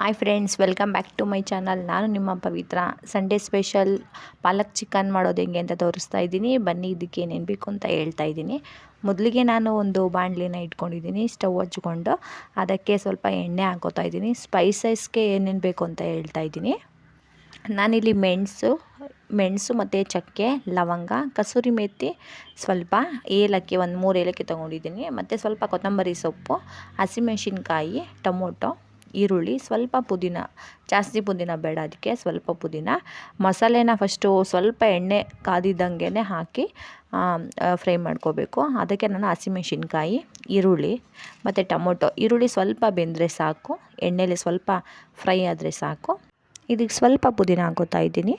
Hi friends, welcome back to my channel. ನಾನು ನಿಮ್ಮ Pavitra. Sunday special palak chicken ಮಾಡೋದು ಹೆಂಗೆ ಅಂತ ತೋರಿಸ್ತಾ ಇದ್ದೀನಿ. ಬನ್ನಿ, ಇದಕ್ಕೆ ಏನೇನು ಬೇಕು ಅಂತ ಹೇಳ್ತಾ ಇದ್ದೀನಿ. ಮೊದಲಿಗೆ ನಾನು ಒಂದು ಬಾಣಲಿನ ಇಟ್ಕೊಂಡಿದ್ದೀನಿ, ಸ್ಟವ್ ಹಚ್ಕೊಂಡು ಅದಕ್ಕೆ ಸ್ವಲ್ಪ ಎಣ್ಣೆ ಹಾಕೋತಾ ಇದ್ದೀನಿ. ಸ್ಪೈಸಸ್ಗೆ ಏನೇನು ಬೇಕು ಅಂತ ಹೇಳ್ತಾ ಇದ್ದೀನಿ. ನಾನಿಲ್ಲಿ ಮೆಣಸು ಮತ್ತು ಚಕ್ಕೆ, ಲವಂಗ, ಕಸೂರಿ ಮೇಥಿ, ಸ್ವಲ್ಪ ಏಲಕ್ಕಿ, ಒಂದು 3 ಏಲಕ್ಕಿ ತೊಗೊಂಡಿದ್ದೀನಿ. ಮತ್ತು ಸ್ವಲ್ಪ ಕೊತ್ತಂಬರಿ ಸೊಪ್ಪು, ಹಸಿಮೆಣಸಿನ್ಕಾಯಿ, ಟೊಮೊಟೊ, ಈರುಳ್ಳಿ, ಸ್ವಲ್ಪ ಪುದೀನ. ಜಾಸ್ತಿ ಪುದೀನ ಬೇಡ, ಅದಕ್ಕೆ ಸ್ವಲ್ಪ ಪುದೀನ. ಮಸಾಲೆನ ಫಸ್ಟು ಸ್ವಲ್ಪ ಎಣ್ಣೆ ಕಾದಿದ್ದಂಗೆ ಹಾಕಿ ಫ್ರೈ ಮಾಡ್ಕೋಬೇಕು. ಅದಕ್ಕೆ ನಾನು ಹಸಿಮೆಣಸಿನ್ಕಾಯಿ, ಈರುಳ್ಳಿ ಮತ್ತು ಟೊಮೊಟೊ. ಈರುಳ್ಳಿ ಸ್ವಲ್ಪ ಬೆಂದರೆ ಸಾಕು, ಎಣ್ಣೆಲಿ ಸ್ವಲ್ಪ ಫ್ರೈ ಆದರೆ ಸಾಕು. ಇದಕ್ಕೆ ಸ್ವಲ್ಪ ಪುದೀನ ಹಾಕೋತಾ ಇದ್ದೀನಿ.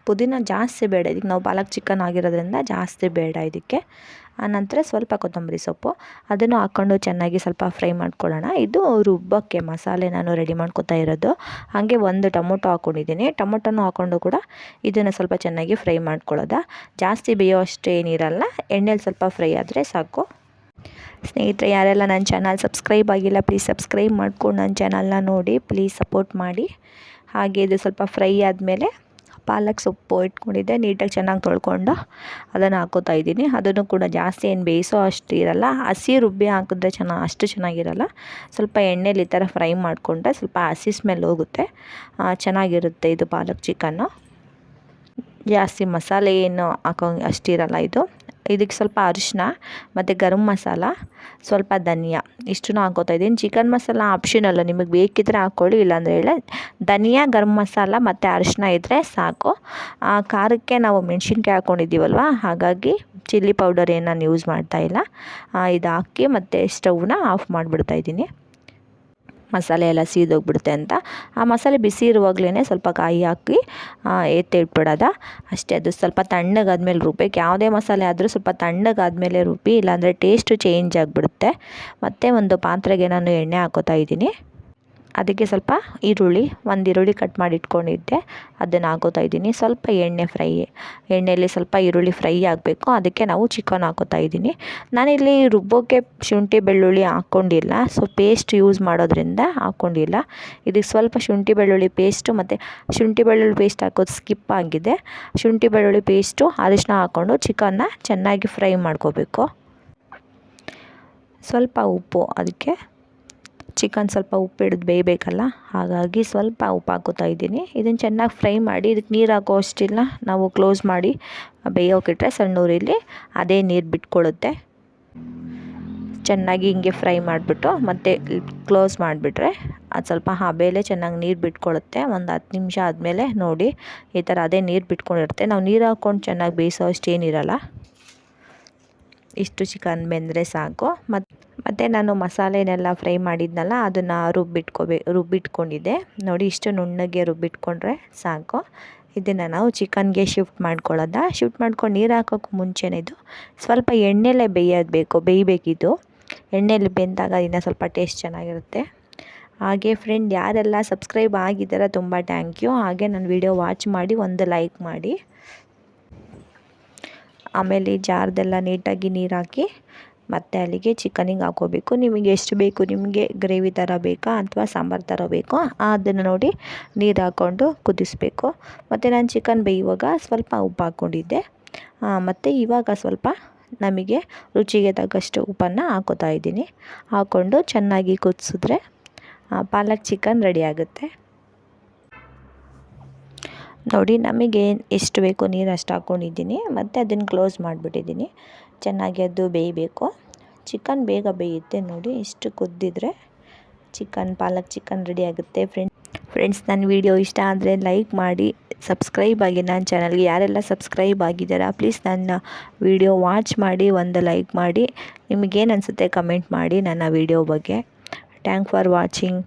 ಪುದೀನ ಜಾಸ್ತಿ ಬೇಡ, ಇದಕ್ಕೆ ನಾವು ಪಾಲಕ್ ಚಿಕನ್ ಆಗಿರೋದ್ರಿಂದ ಜಾಸ್ತಿ ಬೇಡ ಇದಕ್ಕೆ. ಆನಂತರ ಸ್ವಲ್ಪ ಕೊತ್ತಂಬರಿ ಸೊಪ್ಪು, ಅದನ್ನು ಹಾಕ್ಕೊಂಡು ಚೆನ್ನಾಗಿ ಸ್ವಲ್ಪ ಫ್ರೈ ಮಾಡ್ಕೊಳ್ಳೋಣ. ಇದು ರುಬ್ಬಕ್ಕೆ ಮಸಾಲೆ ನಾನು ರೆಡಿ ಮಾಡ್ಕೊತಾ ಇರೋದು. ಹಾಗೆ ಒಂದು ಟೊಮೊಟೊ ಹಾಕ್ಕೊಂಡಿದ್ದೀನಿ. ಟೊಮೊಟೊನೂ ಹಾಕ್ಕೊಂಡು ಕೂಡ ಇದನ್ನು ಸ್ವಲ್ಪ ಚೆನ್ನಾಗಿ ಫ್ರೈ ಮಾಡ್ಕೊಳ್ಳೋದು. ಜಾಸ್ತಿ ಬೇಯೋ ಅಷ್ಟು ಏನಿರಲ್ಲ, ಎಣ್ಣೆಲಿ ಸ್ವಲ್ಪ ಫ್ರೈ ಆದರೆ ಸಾಕು. ಸ್ನೇಹಿತರೆ, ಯಾರೆಲ್ಲ ನನ್ನ ಚಾನಲ್ ಸಬ್ಸ್ಕ್ರೈಬ್ ಆಗಿಲ್ಲ, ಪ್ಲೀಸ್ ಸಬ್ಸ್ಕ್ರೈಬ್ ಮಾಡ್ಕೊಂಡು ನನ್ನ ಚಾನಲ್ನ ನೋಡಿ, ಪ್ಲೀಸ್ ಸಪೋರ್ಟ್ ಮಾಡಿ. ಹಾಗೆ ಇದು ಸ್ವಲ್ಪ ಫ್ರೈ ಆದಮೇಲೆ ಪಾಲಕ್ ಸೊಪ್ಪು ಇಟ್ಕೊಂಡಿದ್ದೆ, ನೀಟಾಗಿ ಚೆನ್ನಾಗಿ ತೊಳ್ಕೊಂಡು ಅದನ್ನು ಹಾಕೋತಾ ಇದ್ದೀನಿ. ಅದನ್ನು ಕೂಡ ಜಾಸ್ತಿ ಏನು ಬೇಯಿಸೋ ಅಷ್ಟು ಇರಲ್ಲ, ಹಸಿ ರುಬ್ಬಿ ಹಾಕಿದ್ರೆ ಅಷ್ಟು ಚೆನ್ನಾಗಿರಲ್ಲ. ಸ್ವಲ್ಪ ಎಣ್ಣೆಲಿ ಈ ಥರ ಫ್ರೈ ಮಾಡಿಕೊಂಡ್ರೆ ಸ್ವಲ್ಪ ಹಸಿ ಸ್ಮೆಲ್ ಹೋಗುತ್ತೆ, ಚೆನ್ನಾಗಿರುತ್ತೆ ಇದು ಪಾಲಕ್ ಚಿಕನ್ನು. ಜಾಸ್ತಿ ಮಸಾಲೆ ಏನು ಹಾಕೋ ಅಷ್ಟಿರಲ್ಲ ಇದು. ಇದಕ್ಕೆ ಸ್ವಲ್ಪ ಅರಿಶಿನ ಮತ್ತು ಗರಂ ಮಸಾಲ, ಸ್ವಲ್ಪ ಧನಿಯಾ, ಇಷ್ಟನ್ನು ಹಾಕೋತಾ ಇದ್ದೀನಿ. ಚಿಕನ್ ಮಸಾಲ ಆಪ್ಷನಲ್ಲ, ನಿಮಗೆ ಬೇಕಿದ್ದರೆ ಹಾಕ್ಕೊಳ್ಳಿ, ಇಲ್ಲಾಂದರೆ ಇಲ್ಲ. ಧನಿಯಾ, ಗರಂ ಮಸಾಲ ಮತ್ತು ಅರಿಶಿನ ಇದ್ದರೆ ಸಾಕು. ಖಾರಕ್ಕೆ ನಾವು ಮೆಣಸಿನ್ಕಾಯಿ ಹಾಕ್ಕೊಂಡಿದ್ದೀವಲ್ವ, ಹಾಗಾಗಿ ಚಿಲ್ಲಿ ಪೌಡರ್ ಏನು ನಾನು ಯೂಸ್ ಮಾಡ್ತಾಯಿಲ್ಲ. ಇದು ಹಾಕಿ ಮತ್ತು ಸ್ಟವ್ನ ಆಫ್ ಮಾಡಿಬಿಡ್ತಾ ಇದ್ದೀನಿ, ಮಸಾಲೆ ಎಲ್ಲ ಸೀದೋಗ್ಬಿಡುತ್ತೆ ಅಂತ. ಆ ಮಸಾಲೆ ಬಿಸಿ ಇರುವಾಗಲೇ ಸ್ವಲ್ಪ ಕಾಯಿ ಹಾಕಿ ಎತ್ತಿಟ್ಬಿಡೋದ ಅಷ್ಟೇ. ಅದು ಸ್ವಲ್ಪ ತಣ್ಣಗಾದ್ಮೇಲೆ ರುಬ್ಬೇಕು. ಯಾವುದೇ ಮಸಾಲೆ ಆದರೂ ಸ್ವಲ್ಪ ತಣ್ಣಗಾದ್ಮೇಲೆ ರುಬ್ಬಿ, ಇಲ್ಲಾಂದರೆ ಟೇಸ್ಟು ಚೇಂಜ್ ಆಗಿಬಿಡುತ್ತೆ. ಮತ್ತು ಒಂದು ಪಾತ್ರೆಗೆ ನಾನು ಎಣ್ಣೆ ಹಾಕೋತಾ ಇದ್ದೀನಿ. ಅದಕ್ಕೆ ಸ್ವಲ್ಪ ಒಂದು ಈರುಳ್ಳಿ ಕಟ್ ಮಾಡಿ ಇಟ್ಕೊಂಡಿದ್ದೆ, ಅದನ್ನು ಹಾಕೋತಾ ಇದ್ದೀನಿ. ಸ್ವಲ್ಪ ಎಣ್ಣೆಯಲ್ಲಿ ಸ್ವಲ್ಪ ಈರುಳ್ಳಿ ಫ್ರೈ ಆಗಬೇಕು, ಅದಕ್ಕೆ ನಾವು ಚಿಕನ್ ಹಾಕೋತಾ ಇದ್ದೀನಿ. ನಾನಿಲ್ಲಿ ರುಬ್ಬೋಕ್ಕೆ ಶುಂಠಿ ಬೆಳ್ಳುಳ್ಳಿ ಹಾಕ್ಕೊಂಡಿಲ್ಲ, ಸೊ ಪೇಸ್ಟ್ ಯೂಸ್ ಮಾಡೋದ್ರಿಂದ ಹಾಕ್ಕೊಂಡಿಲ್ಲ. ಇದಕ್ಕೆ ಸ್ವಲ್ಪ ಶುಂಠಿ ಬೆಳ್ಳುಳ್ಳಿ ಪೇಸ್ಟು ಮತ್ತು ಶುಂಠಿ ಬೆಳ್ಳುಳ್ಳಿ ಪೇಸ್ಟ್ ಹಾಕೋದು ಸ್ಕಿಪ್ ಆಗಿದೆ. ಶುಂಠಿ ಬೆಳ್ಳುಳ್ಳಿ ಪೇಸ್ಟು, ಅರಿಶಿನ ಹಾಕ್ಕೊಂಡು ಚಿಕನ್ನ ಚೆನ್ನಾಗಿ ಫ್ರೈ ಮಾಡ್ಕೋಬೇಕು. ಸ್ವಲ್ಪ ಉಪ್ಪು, ಅದಕ್ಕೆ ಚಿಕನ್ ಸ್ವಲ್ಪ ಉಪ್ಪು ಹಿಡಿದು ಬೇಯಬೇಕಲ್ಲ, ಹಾಗಾಗಿ ಸ್ವಲ್ಪ ಉಪ್ಪು ಹಾಕೋತಾ ಇದ್ದೀನಿ. ಇದನ್ನು ಚೆನ್ನಾಗಿ ಫ್ರೈ ಮಾಡಿ, ಇದಕ್ಕೆ ನೀರು ಹಾಕೋ ಅಷ್ಟಿಲ್ಲ, ನಾವು ಕ್ಲೋಸ್ ಮಾಡಿ ಬೇಯೋಕ್ಕಿಟ್ರೆ ಸಣ್ಣ ಉರಿಲಿ ಅದೇ ನೀರು ಬಿಟ್ಕೊಳ್ಳುತ್ತೆ. ಚೆನ್ನಾಗಿ ಹಿಂಗೆ ಫ್ರೈ ಮಾಡಿಬಿಟ್ಟು ಮತ್ತೆ ಕ್ಲೋಸ್ ಮಾಡಿಬಿಟ್ರೆ ಅದು ಸ್ವಲ್ಪ ಹಬೆಲೆ ಚೆನ್ನಾಗಿ ನೀರು ಬಿಟ್ಕೊಳ್ಳುತ್ತೆ. ಒಂದು 10 ನಿಮಿಷ ಆದಮೇಲೆ ನೋಡಿ ಈ ಥರ ಅದೇ ನೀರು ಬಿಟ್ಕೊಂಡಿರುತ್ತೆ. ನಾವು ನೀರು ಹಾಕ್ಕೊಂಡು ಚೆನ್ನಾಗಿ ಬೇಯಿಸೋ ಅಷ್ಟೇನಿರಲ್ಲ, ಇಷ್ಟು ಚಿಕನ್ ಬೆಂದರೆ ಸಾಕು. ಮತ್ತು ನಾನು ಮಸಾಲೆನೆಲ್ಲ ಫ್ರೈ ಮಾಡಿದ್ನಲ್ಲ, ಅದನ್ನು ರುಬ್ಬಿಟ್ಕೊಂಡಿದ್ದೆ ನೋಡಿ. ಇಷ್ಟು ನುಣ್ಣಗೆ ರುಬ್ಬಿಟ್ಕೊಂಡ್ರೆ ಸಾಕು. ಇದನ್ನು ನಾವು ಚಿಕನ್ಗೆ ಶಿಫ್ಟ್ ಮಾಡ್ಕೊಂಡು ನೀರು ಹಾಕೋಕ್ಕೆ ಮುಂಚೆನೇ ಇದು ಸ್ವಲ್ಪ ಎಣ್ಣೆಲೇ ಬೇಯಬೇಕಿದು. ಎಣ್ಣೆಲಿ ಬೆಂದಾಗ ಇನ್ನೂ ಸ್ವಲ್ಪ ಟೇಸ್ಟ್ ಚೆನ್ನಾಗಿರುತ್ತೆ. ಹಾಗೆ ಫ್ರೆಂಡ್, ಯಾರೆಲ್ಲ ಸಬ್ಸ್ಕ್ರೈಬ್ ಆಗಿದ್ದಾರ ತುಂಬ ಥ್ಯಾಂಕ್ ಯು. ಹಾಗೆ ನನ್ನ ವಿಡಿಯೋ ವಾಚ್ ಮಾಡಿ ಒಂದು ಲೈಕ್ ಮಾಡಿ. ಆಮೇಲೆ ಜಾರ್ದೆಲ್ಲ ನೀಟಾಗಿ ನೀರು ಹಾಕಿ ಮತ್ತು ಅಲ್ಲಿಗೆ ಚಿಕನಿಗೆ ಹಾಕೋಬೇಕು. ನಿಮಗೆ ಎಷ್ಟು ಬೇಕು, ನಿಮಗೆ ಗ್ರೇವಿ ಥರ ಬೇಕಾ ಅಥವಾ ಸಾಂಬಾರು ಥರ ಬೇಕೋ ಅದನ್ನು ನೋಡಿ ನೀರು ಹಾಕ್ಕೊಂಡು ಕುದಿಸ್ಬೇಕು. ಮತ್ತು ನಾನು ಚಿಕನ್ ಬೇಯುವಾಗ ಸ್ವಲ್ಪ ಉಪ್ಪು ಹಾಕ್ಕೊಂಡಿದ್ದೆ. ಮತ್ತು ಇವಾಗ ಸ್ವಲ್ಪ ನಮಗೆ ರುಚಿಗೆ ತಕ್ಕಷ್ಟು ಉಪ್ಪನ್ನು ಹಾಕೋತಾ ಇದ್ದೀನಿ. ಹಾಕ್ಕೊಂಡು ಚೆನ್ನಾಗಿ ಕುದಿಸಿದ್ರೆ ಪಾಲಕ್ ಚಿಕನ್ ರೆಡಿ ಆಗುತ್ತೆ. ನೋಡಿ, ನಮಗೆ ಎಷ್ಟು ಬೇಕೋ ನೀರು ಅಷ್ಟು ಹಾಕ್ಕೊಂಡಿದ್ದೀನಿ. ಮತ್ತು ಅದನ್ನು ಕ್ಲೋಸ್ ಮಾಡಿಬಿಟ್ಟಿದ್ದೀನಿ. ಚೆನ್ನಾಗಿ ಅದು ಬೇಯಬೇಕು. ಚಿಕನ್ ಬೇಗ ಬೇಯುತ್ತೆ ನೋಡಿ. ಇಷ್ಟು ಕುದ್ದಿದ್ರೆ ಪಾಲಕ್ ಚಿಕನ್ ರೆಡಿ ಆಗುತ್ತೆ. ಫ್ರೆಂಡ್ಸ್, ನನ್ನ ವಿಡಿಯೋ ಇಷ್ಟ ಆದರೆ ಲೈಕ್ ಮಾಡಿ, ಸಬ್ಸ್ಕ್ರೈಬ್ ಆಗಿ ನನ್ನ ಚಾನಲ್ಗೆ. ಯಾರೆಲ್ಲ ಸಬ್ಸ್ಕ್ರೈಬ್ ಆಗಿದ್ದಾರಾ ಪ್ಲೀಸ್ ನನ್ನ ವಿಡಿಯೋ ವಾಚ್ ಮಾಡಿ ಒಂದು ಲೈಕ್ ಮಾಡಿ. ನಿಮಗೇನು ಅನಿಸುತ್ತೆ ಕಮೆಂಟ್ ಮಾಡಿ ನನ್ನ ವಿಡಿಯೋ ಬಗ್ಗೆ. Thank for watching.